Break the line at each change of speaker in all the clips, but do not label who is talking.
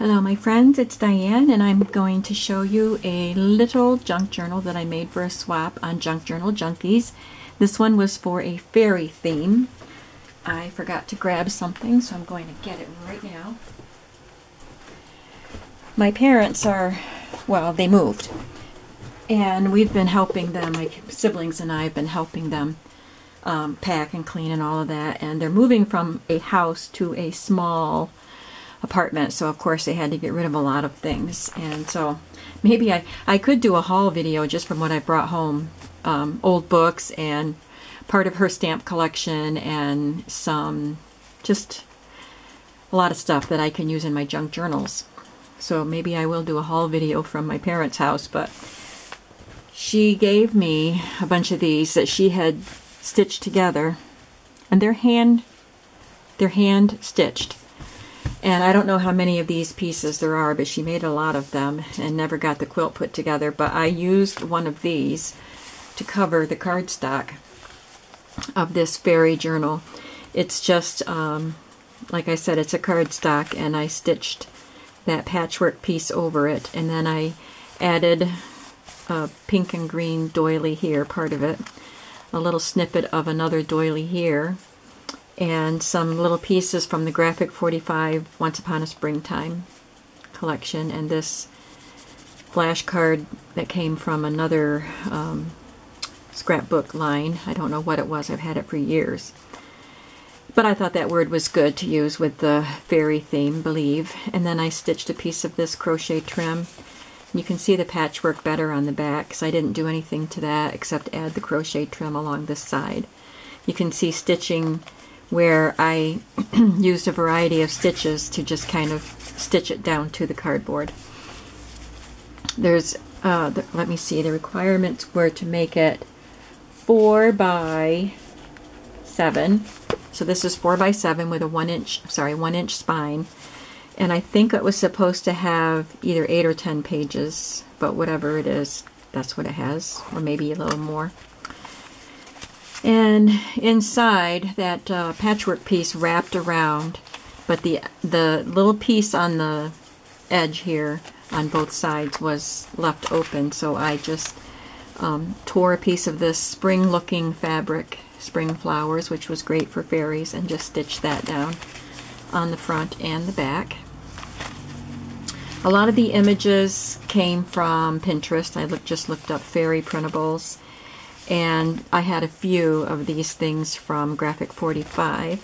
Hello my friends, it's Diane and I'm going to show you a little junk journal that I made for a swap on Junk Journal Junkies. This one was for a fairy theme. I forgot to grab something, so I'm going to get it right now. My parents are, well, they moved. And we've been helping them, my siblings and I have been helping them pack and clean and all of that. And they're moving from a house to a small apartment, so of course they had to get rid of a lot of things. And so maybe I could do a haul video just from what I brought home, old books and part of her stamp collection and some, just a lot of stuff that I can use in my junk journals. So maybe I will do a haul video from my parents' house. But she gave me a bunch of these that she had stitched together, and they're hand stitched. And I don't know how many of these pieces there are, but she made a lot of them and never got the quilt put together. But I used one of these to cover the cardstock of this fairy journal. It's just, like I said, it's a cardstock, and I stitched that patchwork piece over it. And then I added a pink and green doily here, part of it, a little snippet of another doily here, and some little pieces from the Graphic 45 Once Upon a Springtime collection, and this flashcard that came from another scrapbook line. I don't know what it was. I've had it for years. But I thought that word was good to use with the fairy theme, believe. And then I stitched a piece of this crochet trim. You can see the patchwork better on the back, because I didn't do anything to that except add the crochet trim along this side. You can see stitching where I used a variety of stitches to just kind of stitch it down to the cardboard. There's, let me see, the requirements were to make it 4 by 7. So this is 4 by 7 with a 1 inch spine. And I think it was supposed to have either 8 or 10 pages, but whatever it is, that's what it has, or maybe a little more. And inside, that patchwork piece wrapped around, but the little piece on the edge here on both sides was left open, so I just tore a piece of this spring-looking fabric, spring flowers, which was great for fairies, and just stitched that down on the front and the back. A lot of the images came from Pinterest. I just looked up fairy printables. And I had a few of these things from Graphic 45.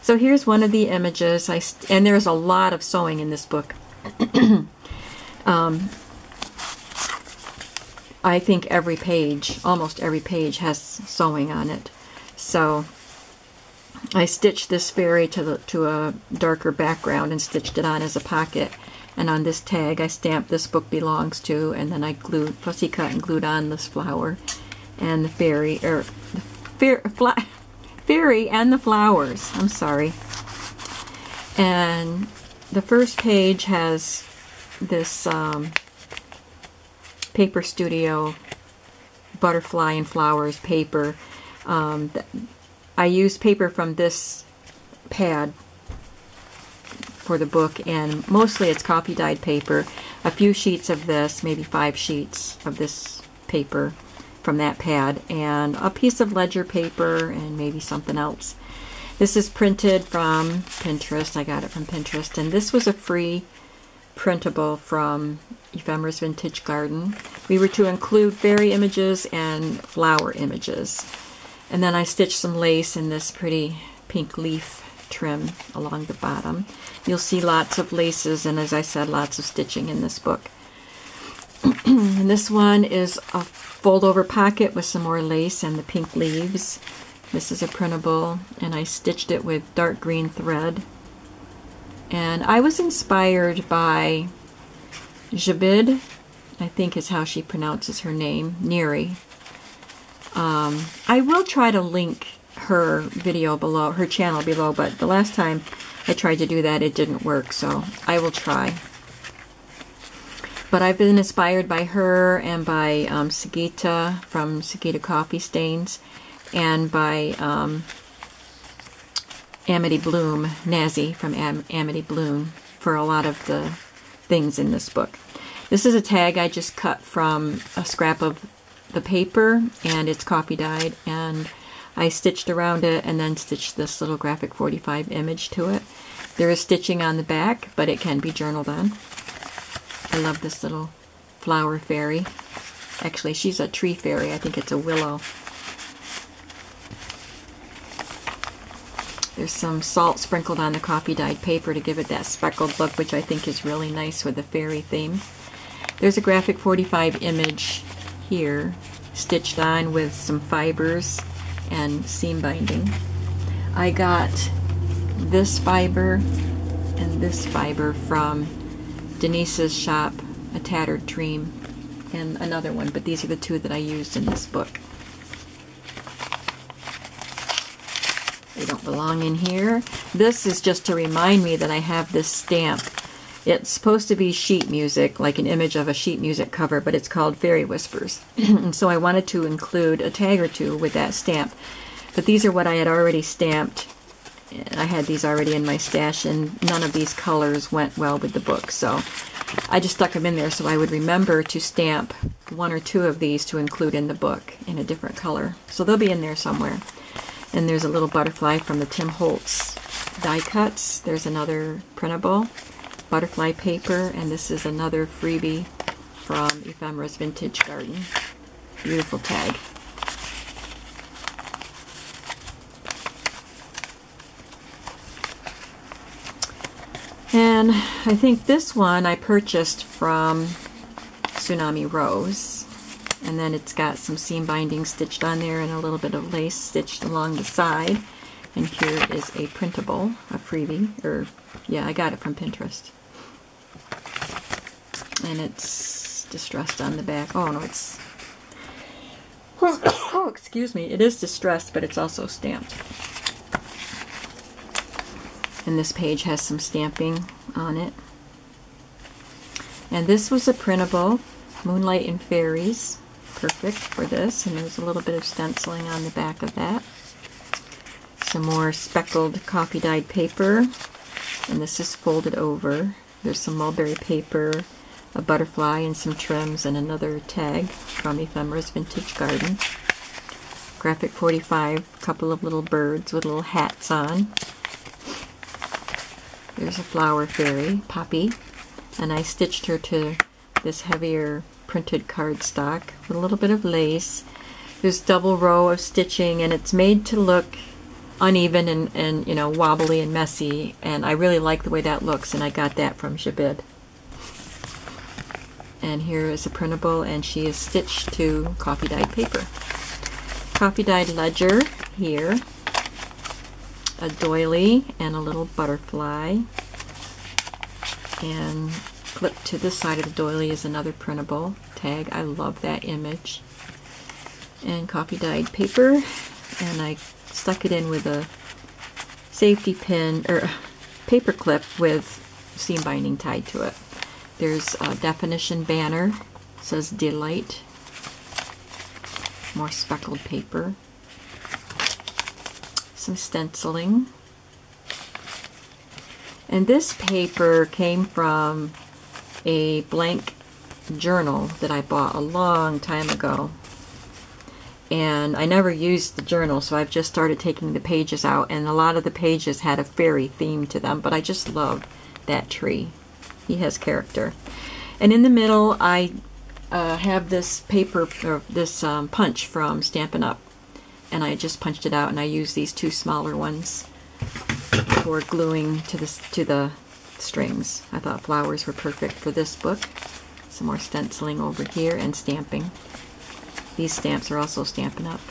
So here's one of the images. And there's a lot of sewing in this book. I think every page, almost every page, has sewing on it. So I stitched this fairy to a darker background and stitched it on as a pocket. And on this tag I stamped "This book belongs to," and then I fussy cut and glued on this flower and the fairy, or the fairy and the flowers. I'm sorry. And the first page has this Paper Studio butterfly and flowers paper. I used paper from this pad for the book, and mostly it's coffee dyed paper. A few sheets of this, maybe 5 sheets of this paper from that pad, and a piece of ledger paper, and maybe something else. This is printed from Pinterest. I got it from Pinterest, and this was a free printable from Ephemera's Vintage Garden. We were to include fairy images and flower images. And then I stitched some lace in this pretty pink leaf trim along the bottom. You'll see lots of laces, and as I said, lots of stitching in this book. And this one is a fold-over pocket with some more lace and the pink leaves. This is a printable, and I stitched it with dark green thread. And I was inspired by Jabid, I think is how she pronounces her name, Neri. I will try to link her video below, her channel below, but the last time I tried to do that it didn't work, so I will try. But I've been inspired by her and by Sagita from Sagita Coffee Stains, and by Amity Bloom, Nazi from Amity Bloom. for a lot of the things in this book. This is a tag I just cut from a scrap of the paper, and it's coffee dyed, and I stitched around it and then stitched this little graphic 45 image to it. There is stitching on the back, but it can be journaled on. I love this little flower fairy. Actually, she's a tree fairy. I think it's a willow. There's some salt sprinkled on the coffee dyed paper to give it that speckled look, which I think is really nice with the fairy theme. There's a graphic 45 image here, stitched on with some fibers and seam binding. I got this fiber and this fiber from Denise's shop, A Tattered Dream, and another one, but these are the two that I used in this book. They don't belong in here. This is just to remind me that I have this stamp. It's supposed to be sheet music, like an image of a sheet music cover, but it's called Fairy Whispers. And so I wanted to include a tag or two with that stamp. But these are what I had already stamped. I had these already in my stash, and none of these colors went well with the book. So I just stuck them in there so I would remember to stamp one or two of these to include in the book in a different color. So they'll be in there somewhere. And there's a little butterfly from the Tim Holtz die cuts. There's another printable butterfly paper, and this is another freebie from Ephemera's Vintage Garden. Beautiful tag. And I think this one I purchased from Tsunami Rose. And then it's got some seam binding stitched on there and a little bit of lace stitched along the side. And here is a printable, a freebie, or yeah, I got it from Pinterest. And it's distressed on the back. Oh no, it's, oh excuse me, it is distressed, but it's also stamped. And this page has some stamping on it. And this was a printable, Moonlight and Fairies. Perfect for this, and there's a little bit of stenciling on the back of that. Some more speckled coffee dyed paper, and this is folded over. There's some mulberry paper, a butterfly, and some trims, and another tag from Ephemera's Vintage Garden. Graphic 45, a couple of little birds with little hats on. There's a flower fairy, Poppy, and I stitched her to this heavier printed cardstock with a little bit of lace. There's double row of stitching, and it's made to look uneven and you know, wobbly and messy, and I really like the way that looks, and I got that from Jabid. And here is a printable, and she is stitched to coffee dyed paper. Coffee dyed ledger here, a doily and a little butterfly, and clipped to this side of the doily is another printable tag. I love that image. And coffee dyed paper, and I stuck it in with a safety pin or paper clip with seam binding tied to it. There's a definition banner, it says Delight. More speckled paper. Some stenciling. And this paper came from a blank journal that I bought a long time ago. And I never used the journal, so I've just started taking the pages out, and a lot of the pages had a fairy theme to them, but I just love that tree. He has character. And in the middle, I have this paper, or this punch from Stampin' Up! And I just punched it out, and I used these two smaller ones for gluing to the strings. I thought flowers were perfect for this book. Some more stenciling over here and stamping. These stamps are also Stampin' Up!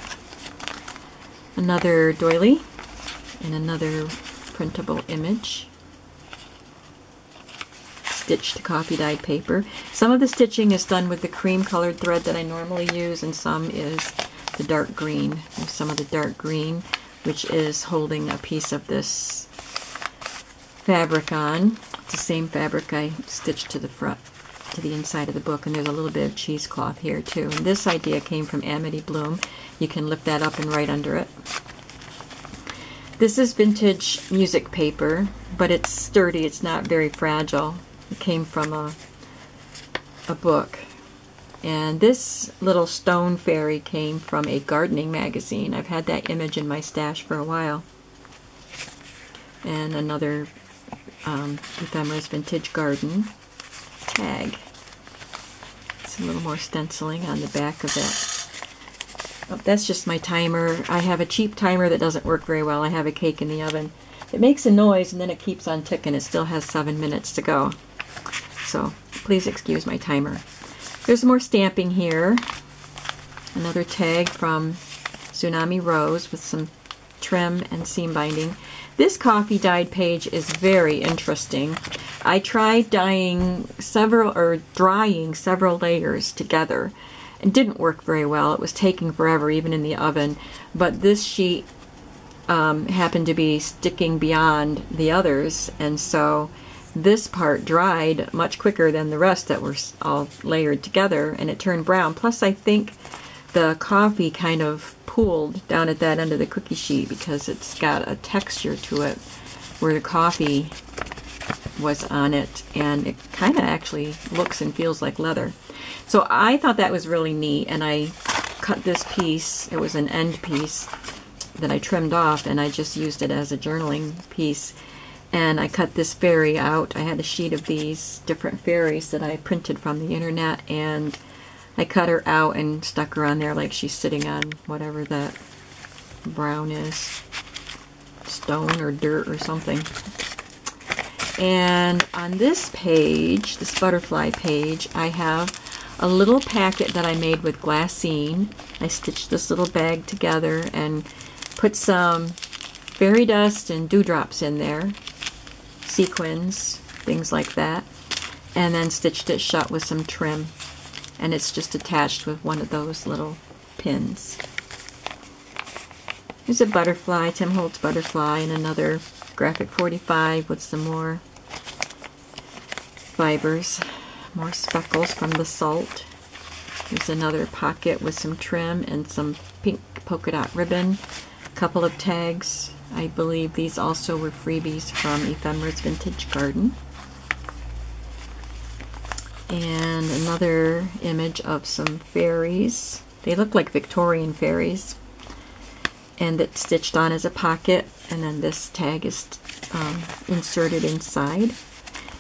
Another doily and another printable image. Stitched to coffee dyed paper. Some of the stitching is done with the cream colored thread that I normally use, and some is the dark green. There's some of the dark green, which is holding a piece of this fabric on. It's the same fabric I stitched to the front, to the inside of the book, and there's a little bit of cheesecloth here too. And this idea came from Amity Bloom. You can lift that up and write under it. This is vintage music paper. but it's sturdy. It's not very fragile. It came from a book. And this little stone fairy came from a gardening magazine. I've had that image in my stash for a while. And another Ephemeris Vintage Garden tag. It's a little more stenciling on the back of that. Oh, that's just my timer. I have a cheap timer that doesn't work very well. I have a cake in the oven. It makes a noise and then it keeps on ticking. It still has 7 minutes to go. So please excuse my timer. There's more stamping here. Another tag from Tsunami Rose with some trim and seam binding. This coffee dyed page is very interesting. I tried drying several layers together. It didn't work very well. It was taking forever, even in the oven. But this sheet happened to be sticking beyond the others, and so this part dried much quicker than the rest that were all layered together, and it turned brown. Plus, I think the coffee kind of pooled down at that end of the cookie sheet because it's got a texture to it where the coffee was on it, and it kind of actually looks and feels like leather. So I thought that was really neat, and I cut this piece. It was an end piece that I trimmed off, and I just used it as a journaling piece. And I cut this fairy out. I had a sheet of these different fairies that I printed from the internet, and I cut her out and stuck her on there like she's sitting on whatever that brown is, stone or dirt or something. And on this page, this butterfly page, I have a little packet that I made with glassine. I stitched this little bag together and put some fairy dust and dewdrops in there, sequins, things like that, and then stitched it shut with some trim. And it's just attached with one of those little pins. Here's a butterfly, Tim Holtz butterfly, and another graphic 45 with some more fibers, more speckles from the salt. Here's another pocket with some trim and some pink polka dot ribbon. A couple of tags. I believe these also were freebies from Ephemeris Vintage Garden. And another image of some fairies. They look like Victorian fairies. And it's stitched on as a pocket, and then this tag is inserted inside.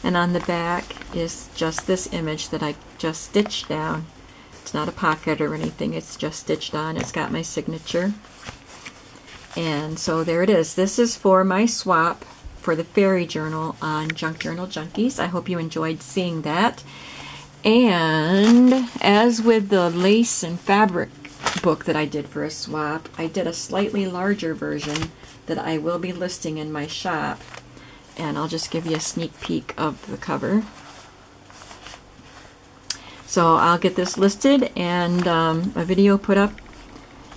And on the back is just this image that I just stitched down. It's not a pocket or anything, it's just stitched on. It's got my signature. And so there it is. This is for my swap for the fairy journal on Junk Journal Junkies. I hope you enjoyed seeing that. And as with the lace and fabric book that I did for a swap, I did a slightly larger version that I will be listing in my shop. And I'll just give you a sneak peek of the cover. So I'll get this listed and a video put up,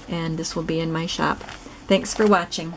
and this will be in my shop. Thanks for watching.